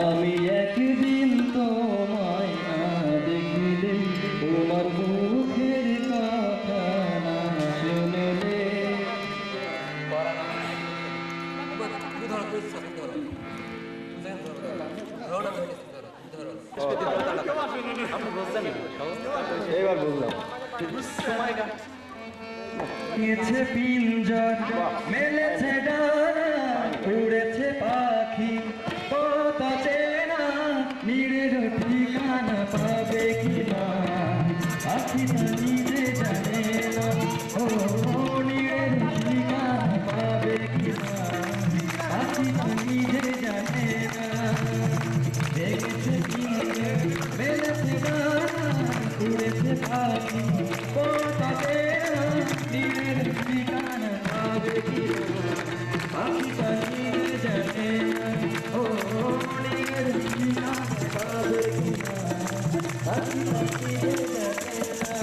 আমি একদিন তোমায় না দেখিলে, তোমার মুখের কথা না শুনলে, এবার বুঝলাম গেছে পিঞ্জর মেলেছে ডানা, উড়েছে পাখি কত চেনা, নীড়ের ঠিকানা পাবে কিনা পাখি তা নিজে জানে না। ও নীড়ের ঠিকানা পাবে কিনা পাখি তা নিজে জানে না। দেখেছে পিঞ্জর মেলেছে ডানা, উড়েছে পাখি কত চেনা, নীড়ের ঠিকানা পাবে কিনা পাখি তা নিজে জানে না। ও নীড়ের ঠিকানা পাবে কিনা পাখি তা নিজে জানে না।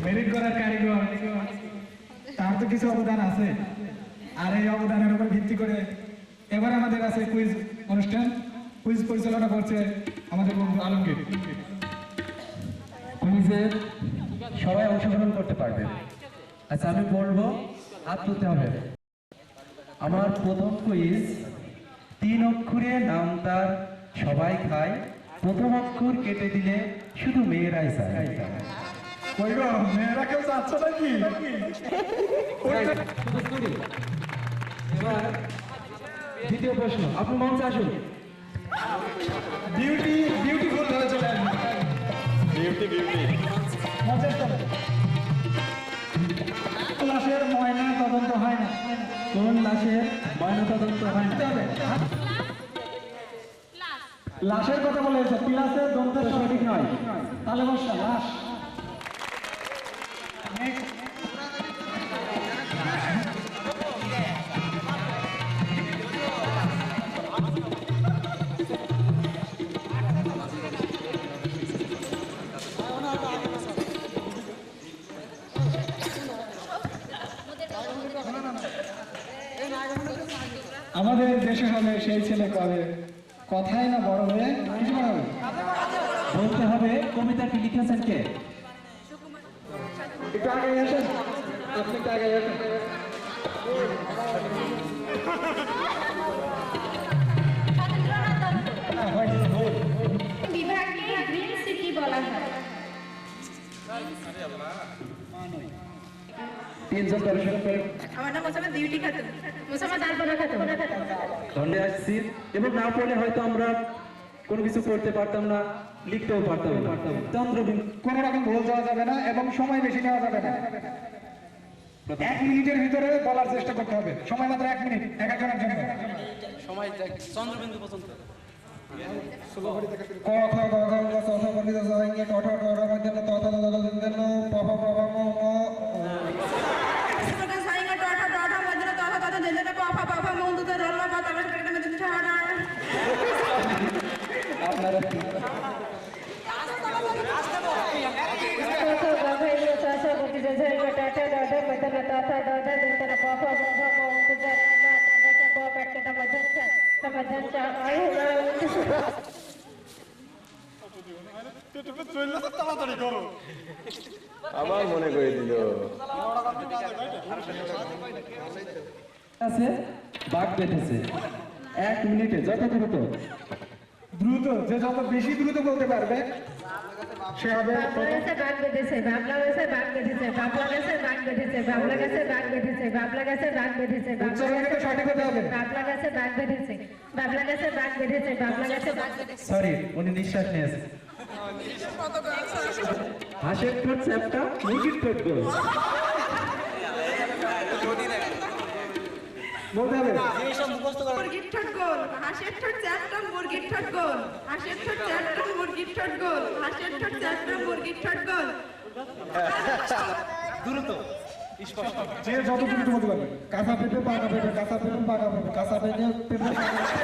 মেরিট করার কারিগর তার তো কিছু অবদান আছে, আর এই অবদানের উপর ভিত্তি করে এবার আমাদের কাছে কুইজ অনুষ্ঠান, কুইজ পরিচালনা করছে আমাদের বন্ধু আলমগীর। কুইজে সবাই অংশগ্রহণ করতে পারবে। আচ্ছা, আমি বলবো, হাত তুলতে হবে। আমার প্রথম কুইজ, 3 অক্ষরে নাম তার সবাই খায়, প্রথম অক্ষর কেটে দিলে শুধু মেয়েরাই চায়। মেয়েরা কেউ চাচ্ছে নাকি? এবার দ্বিতীয় প্রশ্ন, আপনি মঞ্চে আসুন। বিউটিফুল ভাবে চলে আসবে। লাশের ময়না তদন্ত হয় না। কোন লাশের ময়না তদন্ত হয় না? লাশের কথা বলেছে, পিলাসের দন্তের সঠিক নয়, তাহলে বসা লাশ। আমাদের দেশে হলে সেই ছেলে করে কথাই না বড় হয়ে কিছু হবে বলতে হবে কবিতাটি লিখেছেন কে? একটু আগে আসেন, আপনি একটু আগে আসেন। তিনজন দর্শক আমার নাম মোসাম্মদ বিউটি খাতুন, মোসাম্মদ আলপনা খাতুন। ধরে আসছি এবং না পড়লে হয়তো আমরা কোনো কিছু করতে পারতাম না, লিখতেও পারতাম না। চন্দ্রবিন্দু কোনো রকম ভুল যাওয়া যাবে না এবং সময় বেশি নেওয়া যাবে না। 1 মিনিটের ভিতরে বলার চেষ্টা করতে হবে, সময় মাত্র 1 মিনিট এক একজনের জন্য। চন্দ্রবিন্দু পছন্দ ক খ গ ঘ ঙ চ ছ বর্গীয় জ ঞ ট ঠ ড ঢ মধ্যে ত থ দ দ দ ন প ফ প ফ ম ম সুতরাং সাইঙ্গা টটা টটা মধ্যে তথা তথা দেজে পা পা পা মন্দু তো রল্লা পা তবে সেটা মধ্যে ছাড়া আপনারা আবার মনে করে দিল আছে বাঘ বেঁধেছে 1 মিনিটে যত দ্রুত দ্রুত, যে যত বেশি দ্রুত বলতে পারবে সে হবে বাঘ বেঁধেছে, বাবলা গেছে বাঘ বেঁধেছে, বাবলা গেছে বাঘ বেঁধেছে, বাবলা গেছে বাঘ বেঁধেছে, বাবলা গেছে বাঘ বেঁধেছে, উচ্চারণ কিন্তু সঠিক হতে হবে। বাবলা গেছে বাঘ বেঁধেছে, বাবলা গেছে বাঘ বেঁধেছে, বাবলা গেছে বাঘ বেঁধেছে। সরি উনি নিঃশ্বাস নিয়েছে হাঁসের ঠোঁট চ্যাপটা মুরগির ঠোঁট গোল বলতে হবে। মুরগির ঠোঁট গোল, হাঁসের ঠোঁট চ্যাপ্টা, মুরগির ঠোঁট গোল, হাঁসের ঠোঁট চ্যাপ্টা, মুরগির ঠোঁট গোল, হাঁসের ঠোঁট চ্যাপ্টা, মুরগির ঠোঁট গোল। যে যত দ্রুত বলতে পারবে। কাঁচা পেঁপে পাকা পেঁপে, কাঁচা পেঁপে পাকা পেঁপে, কাঁচা পেঁপে পেঁপে পাকা পেঁপে।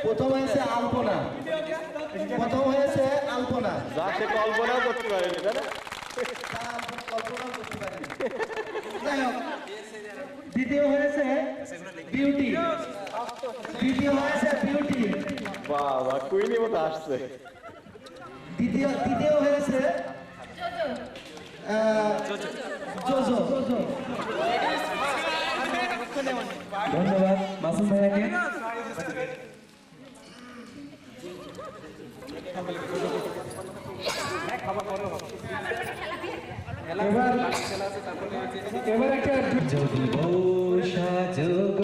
প্রথম হয়েছে আলপনা, প্রথম হয়েছে আলপনা, যা সে কল্পনাও করতে পারেনি তাই না? কল্পনাও করতে পারিনি। যাই হোক, দ্বিতীয় হয়েছে বিউটি, দ্বিতীয় হয়েছে বিউটি, বাবা কুইনি মতো আসছে তৃতীয় হয়েছে জোজো। ধন্যবাদ মাসুম ভাইয়াকে এবার একটা যদি বর্ষা যোগ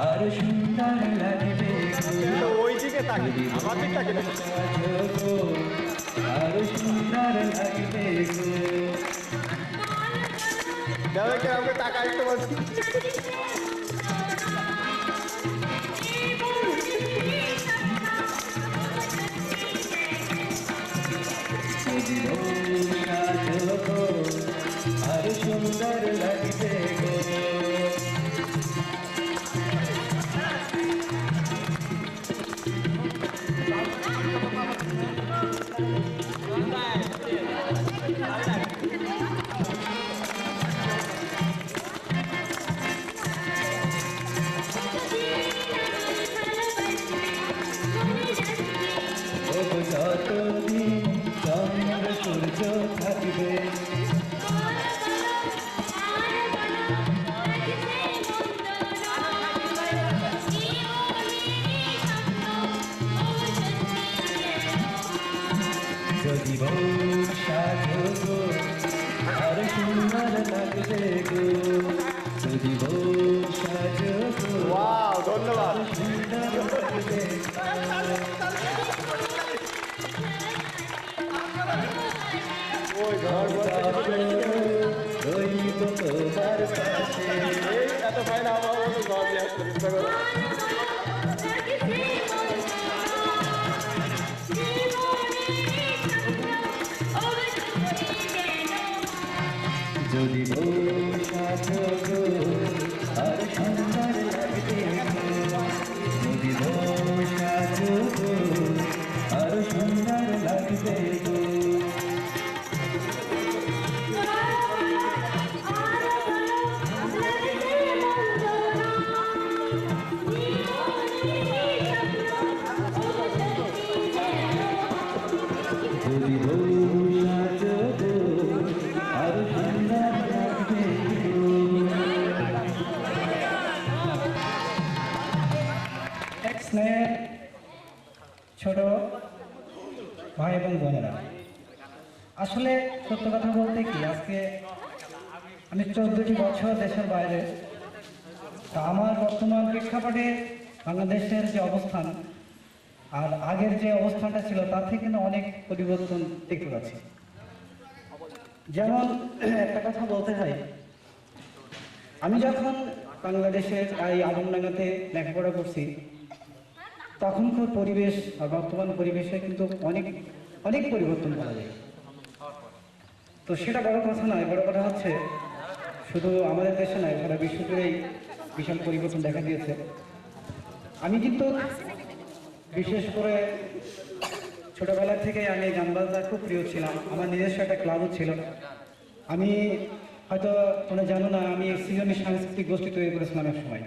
আর সুন্দর লাগবে গো। ওই দিকে তাকিয়ে আমার দিক তাকিয়ে দেখো। যোগ আর সুন্দর লাগবে গো। দেখো কে আমাকে টাকা একটু বলছি যদি বর্ষা যোগ আর সুন্দর লাগবে গো। যতদিন চন্দ্র সূর্য থাকবে যদি বর্ষা যোগ আর সুন্দর লাগবে গো। যদি বর্ষা যোগ ওয়াও ধন্যবাদ সুন্দর লাগবে ওই ঘর রইব তোমার পাশে এই এত ফাইন আমার ঘর দিয়ে আসতে চেষ্টা করো যদি বর্ষা যোগ আর সুন্দর লাগবে গো। যদি বর্ষা যোগ আর সুন্দর লাগবে গো। যদি বর্ষা যোগ আর সুন্দর লাগবে গো। এক স্নেহের ছোট ভাই এবং বোনেরা, আসলে সত্য কথা বলতে কি, আজকে আমি 14টি বছর দেশের বাইরে। তা আমার বর্তমান প্রেক্ষাপটে বাংলাদেশের যে অবস্থান আর আগের যে অবস্থানটা ছিল তার থেকে কিন্তু অনেক পরিবর্তন দেখতে পাচ্ছি। যেমন একটা কথা বলতে হয়, আমি যখন বাংলাদেশের এই আলমডাঙ্গাতে লেখাপড়া করছি তখনকার পরিবেশ আর বর্তমান পরিবেশে কিন্তু অনেক অনেক পরিবর্তন করা যায়। তো সেটা বড় কথা নয়, বড় কথা হচ্ছে শুধু আমাদের দেশে নয়, সারা বিশ্ব জুড়েই বিশাল পরিবর্তন দেখা দিয়েছে। আমি কিন্তু বিশেষ করে ছোটবেলা থেকে আমি গান বাজনা খুব প্রিয় ছিলাম, আমার নিজস্ব একটা ক্লাবও ছিল। আমি হয়তো তোমরা জানো না, আমি সৃজনী সাংস্কৃতিক গোষ্ঠী তৈরি করেছিলাম এক সময়।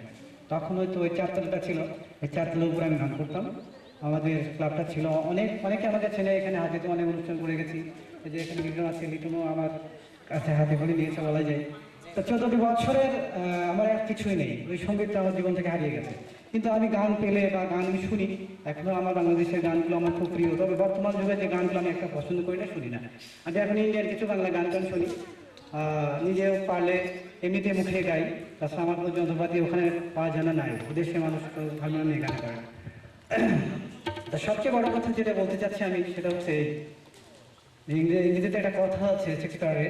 তখন হয়তো ওই চারতলাটা ছিল, ওই চারতলার উপরে আমি গান করতাম। আমাদের ক্লাবটা ছিল, অনেকে আমাকে ছেলে এখানে হাতিতে অনেক অনুষ্ঠান করে গেছি। এই যে এখানে লিটন আছে, লিটনও আমার কাছে হাতে ভরে নিয়েছে বলা যায়। তো 14টি বছরের আমার আর কিছুই নেই, ওই সঙ্গীতটা আমার জীবন থেকে হারিয়ে গেছে। কিন্তু আমি গান পেলে বা গান আমি শুনি, এখনও আমার বাংলাদেশের গানগুলো আমার খুব প্রিয়। তবে বর্তমান যুগে যে গানগুলো আমি একটা পছন্দ করি না, শুনি না। আমি এখন ইন্ডিয়ার কিছু বাংলা গান শুনি, নিজেও পারলে এমনিতে মুখে গাই। তাছাড়া আমার কোনো যন্ত্রপাতি ওখানে পাওয়া জানা নাই, দেশে মানুষ তো হারমোনিয়াম নিয়ে গান করে। তা সবচেয়ে বড় কথা যেটা বলতে চাচ্ছি আমি, সেটা হচ্ছে ইংরেজিতে একটা কথা আছে শেক্সপিয়ারে,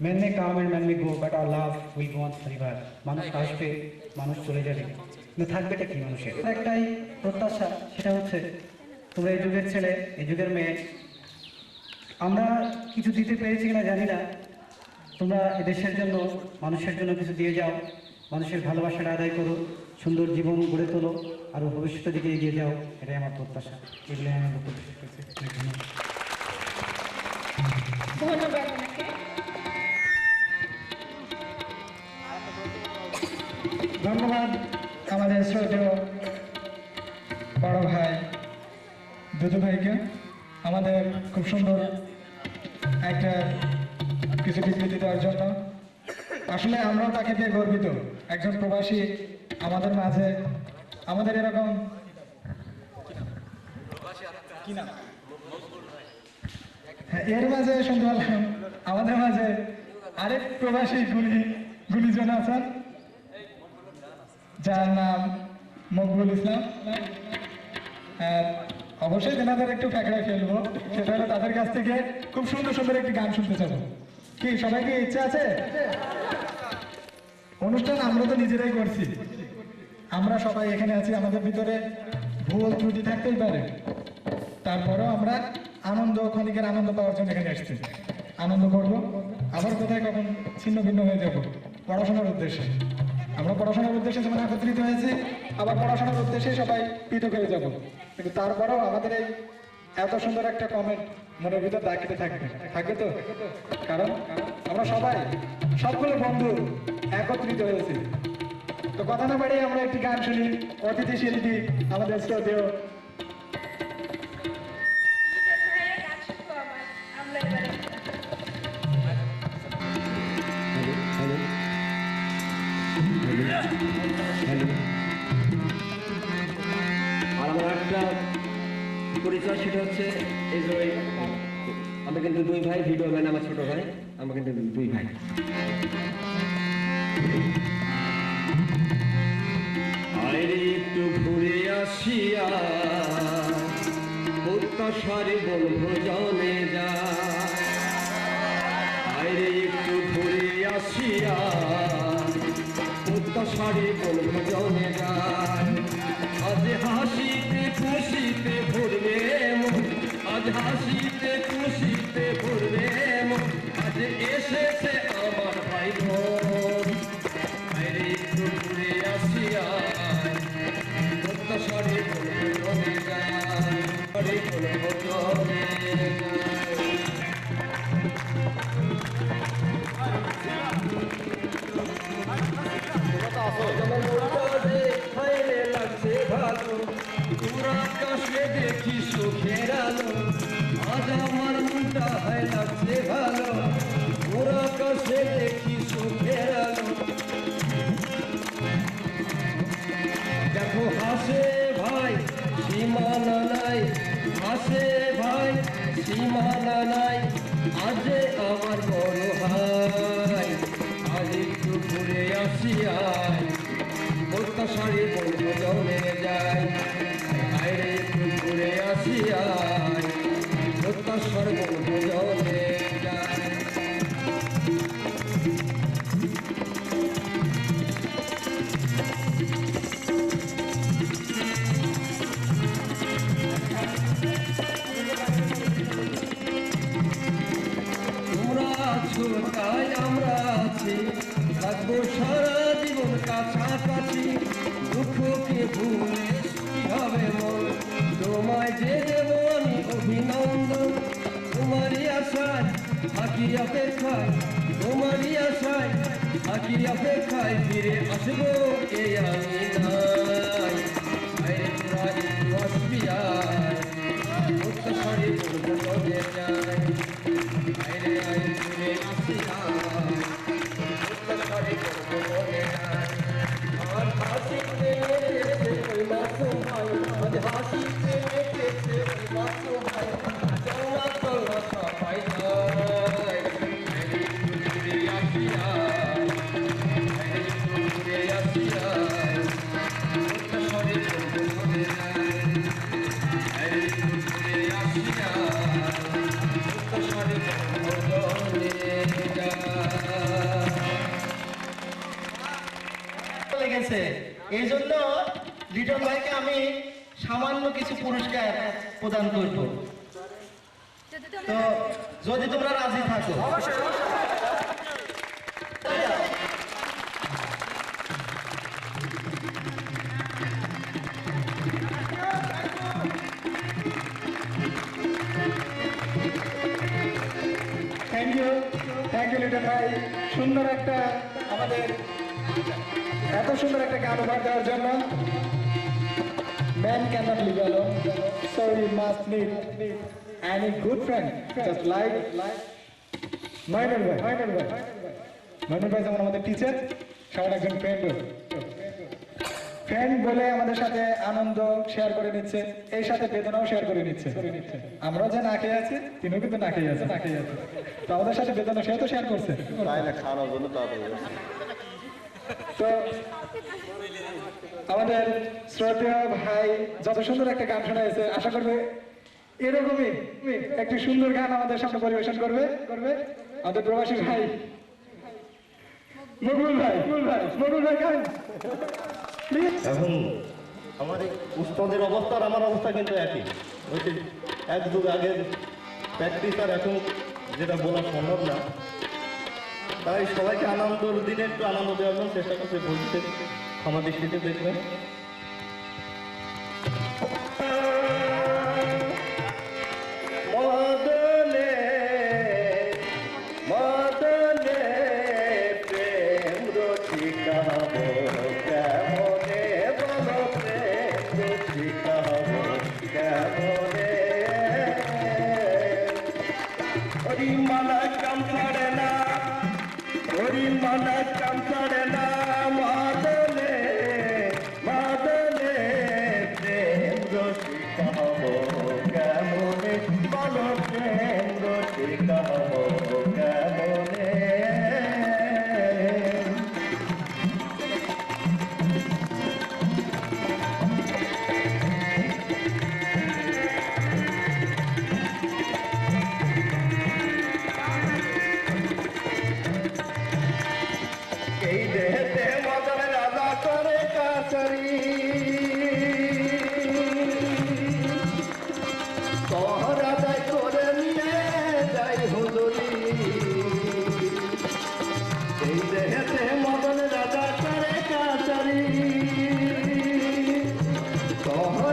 man may come and man may go but our love will go on forever. মানুষ আসবে, মানুষ চলে যাবে, কিন্তু থাকবেটা কি মানুষের? একটাই প্রত্যাশা, সেটা হচ্ছে তোমরা এই যুগের ছেলে, এই যুগের মেয়ে, আমরা কিছু দিতে পেরেছি কিনা জানি না, তোমরা দেশের জন্য, মানুষের জন্য কিছু দিয়ে যাও, মানুষের ভালোবাসাটা আদায় করো, সুন্দর জীবন গড়ে তোলো, আরও ভবিষ্যতের দিকে এগিয়ে যাও, এটাই আমার প্রত্যাশা। এগুলোই আমার বক্তব্য শেষ করছি। ধন্যবাদ আপনাকে। ধন্যবাদ আমাদের শ্রদ্ধেয় বড় ভাই দুদু ভাইকে আমাদের খুব সুন্দর একটা কিছু বিবৃতি দেওয়ার জন্য। আসলে আমরাও তাকে পেয়ে গর্বিত, একজন প্রবাসী আমাদের মাঝে, আমাদের এরকম এর মাঝে শুনতে পারলাম আমাদের মাঝে আরেক প্রবাসী গুলিজন আছেন, যার নাম মকবুল ইসলাম। অবশ্যই তেনাদের একটু ফ্যাকড়ায় ফেলবো, সেটা হলো তাদের কাছ থেকে খুব সুন্দর সুন্দর একটি গান শুনতে চাবো। কি সবাই কি ইচ্ছা আছে? অনুষ্ঠান আমরা তো নিজেরাই করছি, আমরা সবাই এখানে আছি, আমাদের ভিতরে ভুল ত্রুটি থাকতেই পারে, তারপরেও আমরা ক্ষণিকের আনন্দ পাওয়ার জন্য এখানে এসেছি। আনন্দ করব, আবার কোথায় কখন ছিন্ন ভিন্ন হয়ে যাব পড়াশোনার উদ্দেশ্যে। আমরা পড়াশোনার উদ্দেশ্যে যেমন একত্রিত হয়েছি, আবার পড়াশোনার উদ্দেশ্যে সবাই পৃথক হয়ে যাব, কিন্তু তারপরেও আমাদের এই এত সুন্দর একটা কমেন্ট মনের ভিতর দাগ কেটে থাকবে তো, কারণ আমরা সবাই সবগুলো বন্ধু একত্রিত হয়েছি। তো কথা না বাড়িয়ে আমরা একটি গান শুনি, অতিথি শিল্পী আমাদের শ্রদ্ধেয় আর আমার একটা পরিচয়, সেটা হচ্ছে এই যে আমরা কিন্তু দুই ভাই, ভিডিও ম্যান আমার ছোট ভাই, আমরা কিন্তু দুই ভাই। আরে একটু ঘুরে আসিয়া প্রত্যাশারে বলবো জনে যা, আরে একটু ঘুরে আসিয়া প্রত্যাশারে বলবো জনে যায়। আজ হাসিতে খুশিতে ভরবে মন, আজ হাসিতে খুশিতে ভরবে মন, আজ এসেছে আমার ভাই বোন। আরে একটু ঘুরে আসিয়া প্রত্যাশারে বলবো জনে যায়, আরে বলবো জনে লাগছে ভালো, পুরা আকাশে দেখি সুখের আলো, আজ আমার মনটা হয় লাগছে ভালো, পুরা আকাশে দেখি সুখের আলো। দেখো হাসে ভাই সীমানা নাই, হাসে ভাই সীমানা নাই, আজ আমার বড় হাই আজ একটু ঘুরে আসি আয় প্রত্যাশারে বন্ধু জনে যায় আয় একটু ঘুরে আসি আয় প্রত্যাশার বন্ধু জনে যায় তোমরা আছো তাই আমরা আছি থাকবো সারা জীবন কাছাকাছি দুঃখকে ভুলে সুখী হবে মন তোমায় যে দেব আমি অভিনন্দন তোমারই আশায় থাকি অপেক্ষায় তোমারই আশায় থাকি অপেক্ষায় ফিরে আসবো কে আমি নাই আরে তোরা একটু আসবি আয় প্রত্যাশারে বলবো মনে যায় আরে আয় ফিরে আসি আয় প্রত্যাশারে বলবো মনে যায় আর হাসিতে মেতেছে ওই মাসুম ভাই আজ হাসিতে মেতেছে ওই মাসুম ভাই চলা চলা সবাই যায় আরে একটু ফিরে আসি আয় আরে একটু ফিরে আসি আয় প্রত্যাশারে বলবো মনে যায় আরে একটু ফিরে আসি আয় প্রত্যাশারে বলবো মনে যায় লেগেছে এই জন্য লিটন ভাইকে আমি সামান্য কিছু পুরস্কার প্রদান করব তো যদি তোমরা রাজি থাকো থ্যাংক ইউ লিটন ভাই সুন্দর একটা আমাদের এত সুন্দর একটা গান উপহার দেওয়ার জন্য Man cannot live alone, so we must need any good friend, just like Moinul ভাই যেমন আমাদের টিচার সবার একজন ফ্রেন্ড বলে আমাদের সাথে আনন্দ শেয়ার করে নিচ্ছে, এই সাথে বেদনাও শেয়ার করে নিচ্ছে। আমরাও যে না খেয়ে আছি, তিনিও কিন্তু না খেয়ে আছে। তো আমাদের সাথে বেদনা সে তো শেয়ার করছে। তাই না, খাওয়ানোর জন্য তাড়াতাড়ি তো আমাদের শ্রদ্ধেয় ভাই যত সুন্দর একটা গান শোনাইছে, আশা করবে এরকমই একটি সুন্দর গান আমাদের সামনে পরিবেশন করবে আমাদের প্রবাসী ভাই মকবুল ভাই গান প্লিজ। এখন আমাদের উস্তাদের অবস্থা আর আমার অবস্থা কিন্তু একই, ওই যে এক যুগ আগের প্র্যাকটিস আর এখন যেটা বলা সম্ভব না, তাই সবাইকে আনন্দের দিনে একটু আনন্দ দেওয়ার জন্য চেষ্টা করছে, বলছে ক্ষমা দৃষ্টিতে দেখবেন। মদনে মদনে প্রেম রসিকাব কেমনে বলো প্রেম রসিকাব কেমনে হরি মালা কাম ছাড়ে না হরি মালা কাম ছাড়ে না মদনে মদনে প্রেম রসিকাব কেমনে বলো প্রেম রসিকাব কেমনে এই দেহেতে মদন রাজা করে কাছারি রাজাই করে নিয়ে যাই হুজুরি এই দেহেতে মদন রাজা করে কাছারি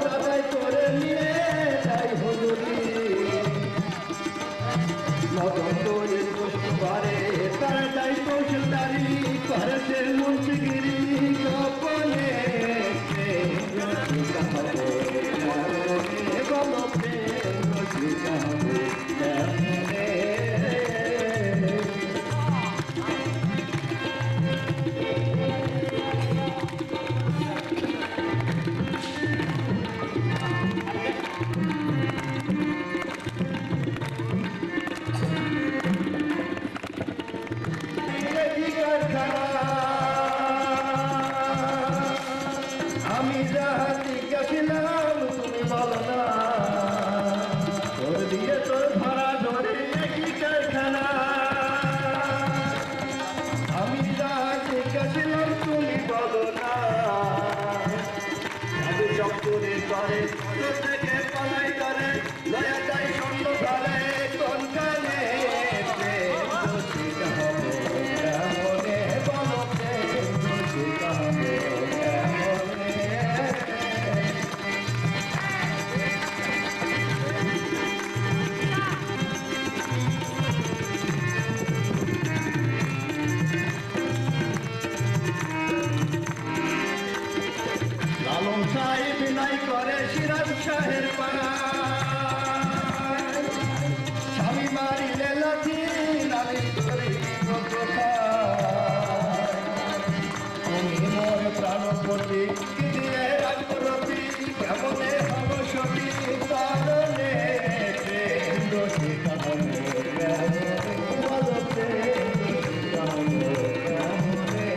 রাজাই করে নিয়ে যাই হুজুরি মদন তোরে পুষ্পারে তার যাই কৌশলদারি করছে মুন্সিগিরি গোপনে আমি যাহা জিজ্ঞাসিলাম তুমি বলো না, তোর দিয়ে তোর ধরা ধরে একই কারখানা। আমি যাহা জিজ্ঞাসিলাম তুমি বলো না, আমি চক্করে করে থেকে পালাই করে লয়া যাই স্বর্ণ ধরে কোন কানে প্রেম দোষিত হবো কেমনে বলো প্রেম দোষিত হবো কেমনে। লালন সাহেব বিনয় করে সিরাজ শাহের পাড়ায়, স্বামী মারিলে লাথি নালিশ করি তুমি মোর প্রাণপতি কি দিয়ে রাখবো রতি কেমনে হব সতী কারণে প্রেম দোষিত হবো কেমনে বলো প্রেম দোষিত হবো কেমনে।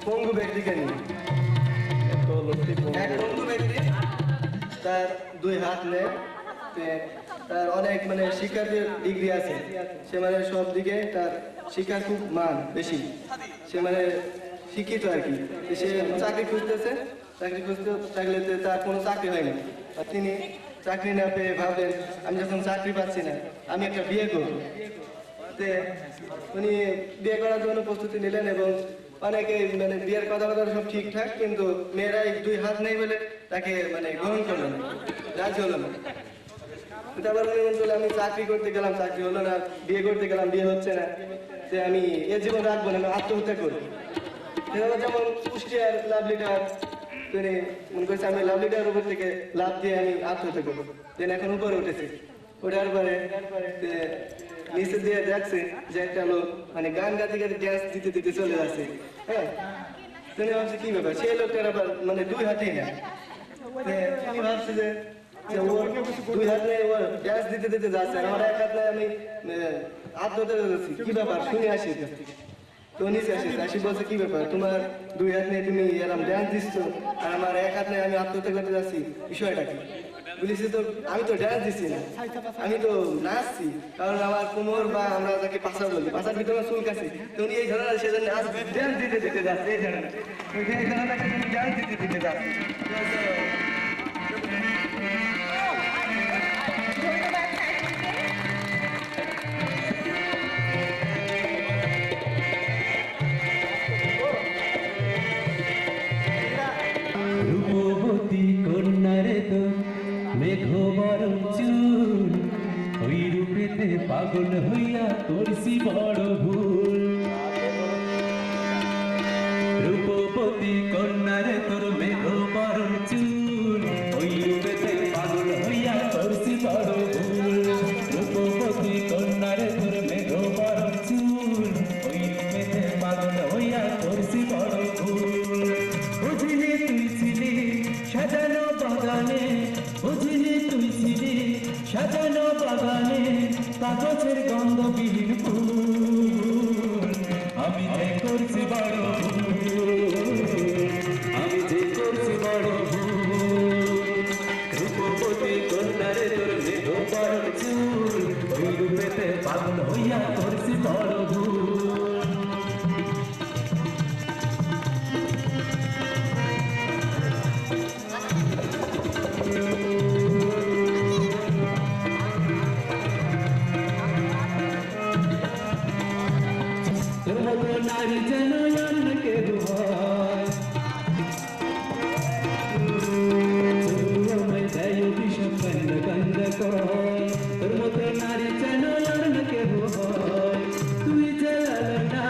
পঙ্গু ব্যক্তিকে নিয়ে এক পঙ্গু ব্যক্তি, তার দুই হাত নেই, তার অনেক মানে শিক্ষার ডিগ্রি আছে, সে মানে সব দিকে তার শিক্ষার খুব মান বেশি, সে মানে শিক্ষিত আর কি। সে চাকরি খুঁজতেছে, চাকরি খুঁজতে থাকলে তার কোনো চাকরি হয়নি। আর তিনি চাকরি না পেয়ে ভাবলেন আমি যখন চাকরি পাচ্ছি না আমি একটা বিয়ে করব। উনি বিয়ে করার জন্য প্রস্তুতি নিলেন এবং অনেকে মানে বিয়ের কথাবার্তা সব ঠিকঠাক, কিন্তু মেয়েরা দুই হাত নেই বলে তাকে মানে গ্রহণ করলো না, রাজি হলো না। তারপর উনি বললেন আমি চাকরি করতে গেলাম, চাকরি হলো না, বিয়ে করতে গেলাম, বিয়ে হচ্ছে না, যে আমি এ জীবন রাখবো না, আমি আত্মহত্যা করবো। যেমন কুষ্টিয়ার লাভ লিটার, তিনি মনে করছে আমি লাভ লিটার উপর থেকে লাভ দিয়ে আমি আত্মহত্যা করবো। তিনি এখন উপরে উঠেছে, ওঠার পরে নিচে দিয়ে দেখছে যে একটা লোক মানে গান গাতে গাতে ড্যান্স দিতে দিতে চলে যাচ্ছে। হ্যাঁ, তিনি ভাবছে কি ব্যাপার, সেই লোকটার আবার মানে দুই হাতেই না। তিনি ভাবছে যে ওর দুই হাত নেই, ও ড্যান্স দিতে দিতে যাচ্ছে, আর আমার এক হাত নেই, আমি আত্মহত্যা করছি, কি ব্যাপার শুনে আসি। তো নিচে আসি বলছে কি ব্যাপার, তোমার দুই হাত নেই, তুমি এরকম ড্যান্স দিচ্ছ, আর আমার এক হাত নেই, আমি আত্মহত্যা করতে যাচ্ছি, বিষয়টা কি? বলেছি তো আমি তো ড্যান্স দিচ্ছি না, আমি তো নাচছি, কারণ আমার কোমর বা আমরা তাকে পাশা বলি, পাশার ভিতরে চুল কাছে, তো উনি এই ধরনের সেজন্য ড্যান্স দিতে দিতে যাচ্ছে, এই ধরনের ড্যান্স দিতে দিতে যাচ্ছে। রূপবতী কন্যারে তো মেঘ বরণ চুল, ওই রূপেতে পাগল হইয়া করছি বড় ভুল। রূপবতী কন্যারে তোর মেঘ বরণ চুল, ওই রূপেতে পাগল হইয়া করছি বড় ভুল। রূপবতী কন্যারে তোর মেঘ বরণ চুল, ওই রূপেতে পাগল হইয়া করছি বড় ভুল। বুঝিনি তুই ছিলি সাজানো বাগানে, বুঝিনি তুই ছিলি সাজানো বাগানে, কাগজের গন্ধবিহীন ফুল। আমি যে করছি বড় ভুল, আমি যে করছি বড় ভুল। রূপবতী কন্যারে তোর মেঘ বরণ চুল, ওই রূপেতে পাগল হইয়া করছি বড় ভুল। নারী যেন অন্য কেউ হয়, আমায় দেয় বিষম গন্ধ গন্ধ কয়, তোর মতো নারী যেন অন্য কেউ হয়। তুই যে লালনা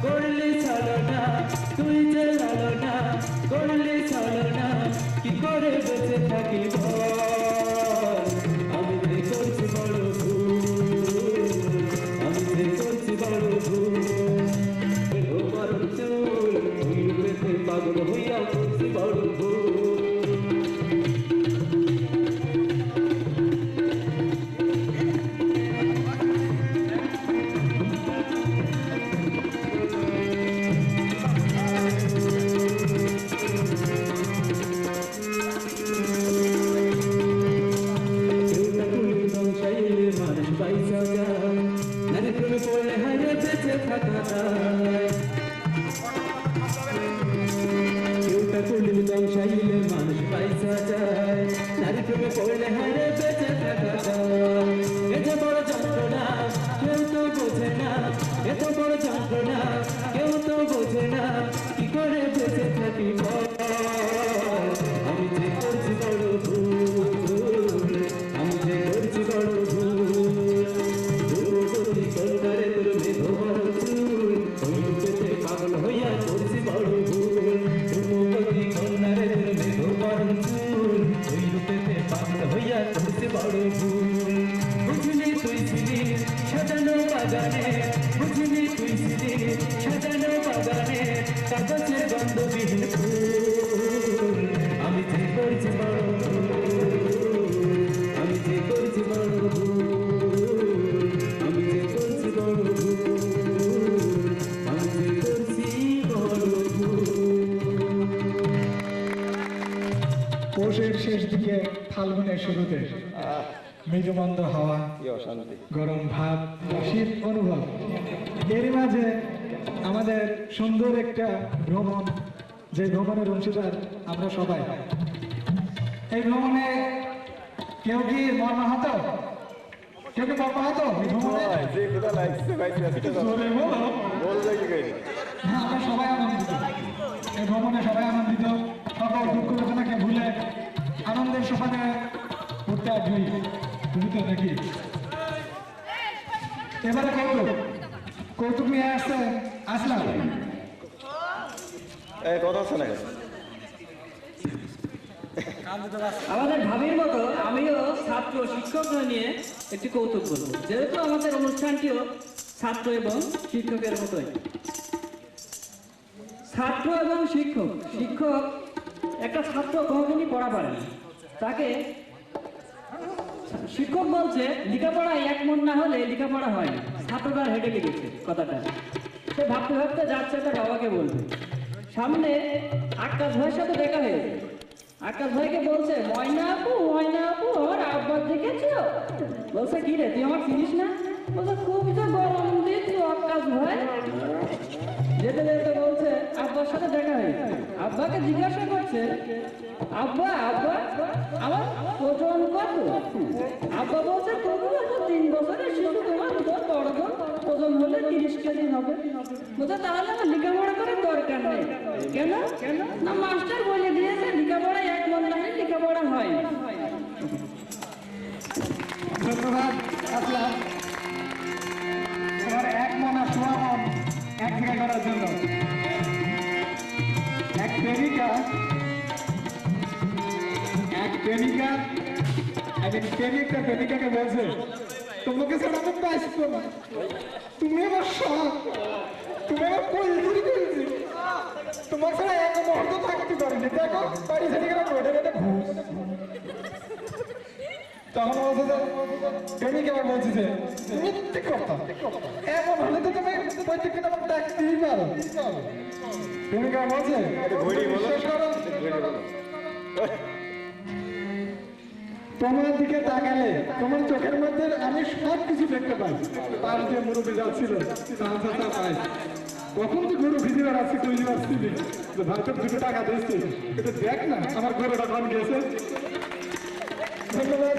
করলি ছলনা, তুই যে লালনা করলি ছলনা, কি করে বেঁচে থাকি বল। আমি যে করছি বড় ভুল, আমি যে করছি বড় ভুল। বড় যন্ত্রণা, কেউ তো বোঝে না কি করে বেঁচে থাকি বল। আমি যে করছি বড় ভুল, আমি যে করছি বড় ভুল। দুর্গতি কন্যারে তোর মেঘ বড় চুল, ওই রূপেতে পাগল হইয়া করছি বড় ভুল। দুর্গতি কন্যারে তোর মেঘ বড় চুল, ওই রূপেতে পাগল হইয়া করছি বড় ভুল। বুঝলি তুই ছিলি সাজানো বাগানে, বুঝলি তুই ছিলি সাজানো বাগানে, কাগজের গন্ধবিহীন ফুল। আমি যে করছি বড় ভুল, আমি যে করছি বড় ভুল, আমি যে করছি বড় ভুল, আমি যে করছি বড় ভুল। পৌষের শেষ দিকে ফাল্গুনের শুরুতে মৃদুমন্দ হাওয়া, গরম ভাব, শীত অনুভব, এর মাঝে আমাদের সুন্দর একটা ভ্রমণ, যে ভ্রমণের অংশীদার আমরা সবাই। এই ভ্রমণে কেউ কি মর্মাহত, কেউ কি মর্মাহত এই ভ্রমণে? জোরে বলো। হ্যাঁ, আমরা সবাই আনন্দিত, এই ভ্রমণে সবাই আনন্দিত, সকল দুঃখ বেদনাকে ভুলে আনন্দের সোপানে ঘুরতে আগ্রহী। তুমি তো নাকি? এবারে কৌতুক নিয়ে আসলাম। কথা শোনা আমাদের ভাবির মতো আমিও ছাত্র শিক্ষকরা নিয়ে একটি কৌতুক বলবো, যেহেতু আমাদের অনুষ্ঠানটিও ছাত্র এবং শিক্ষকের মতোই। ছাত্র এবং শিক্ষক, শিক্ষক একটা ছাত্র কখনই পড়া পারে না, তাকে শিক্ষক বলছে লেখাপড়া এক মন না হলে লেখাপড়া হয় না। ছাত্রটার হেঁটে লিখেছে কথাটা, সে ভাবতে ভাবতে যাচ্ছে তার বাবাকে বলবে। সামনে আকাশ ভাইয়ের সাথে দেখা হয়েছে, আকাশ ভাইকে বলছে ময়না আপু আমার আব্বার দেখেছো? বলছে কি রে, তুই আমার চিনিস না? বলছে খুব তো গরম দিচ্ছ আকাশ ভাই। যেতে যেতে বলছে আব্বার সাথে দেখা হয়েছে, আব্বাকে জিজ্ঞাসা করছে আব্বা আমার ওজন কত? আব্বা বলছে তবু এখন 3 বছরের শিশু, তোমার বড় ওজন হলে 30 কেজি হবে। বলছে তাহলে আমার লেখাপড়া করার দরকার নেই। কেন? না মাস্টার বলে দিয়েছে লেখাপড়া এক মন না হলে লেখাপড়া হয় না। ধন্যবাদ আসলাম তোমার এক মন আর সোয়া মন এক জায়গায় করার জন্য। এক প্রেমিকা প্রেমিকাকে বলছে তোমাকে ছাড়া আমি বাঁচবো না, তুমি আমার সব, তুমি আমার পরিচয় করেছি, তোমার ছাড়া এক মুহূর্ত থাকতে পারিনি। দেখো বাড়ি থেকে গেলাম রোডে রোডে ঘুষ। তখন বলছে যে প্রেমিকা আবার বলছে যে মিথ্যে কথা, এমন হলে তো তুমি প্রত্যেকদিন আমাকে ডাকতেই পারো। প্রেমিকা বলছে বিশ্বাস করো, তোমার দিকে তাকালে তোমার চোখের মধ্যে আমি সব কিছু দেখতে পাই। পাশ দিয়ে মুরব্বী যাচ্ছিল, কখন তো গরু ভিজে বেড়াচ্ছি, তুই আসছিলি ভারতের 2 টাকা দিচ্ছি, এটা দেখ না আমার গরুটা কম গেছে। ধন্যবাদ।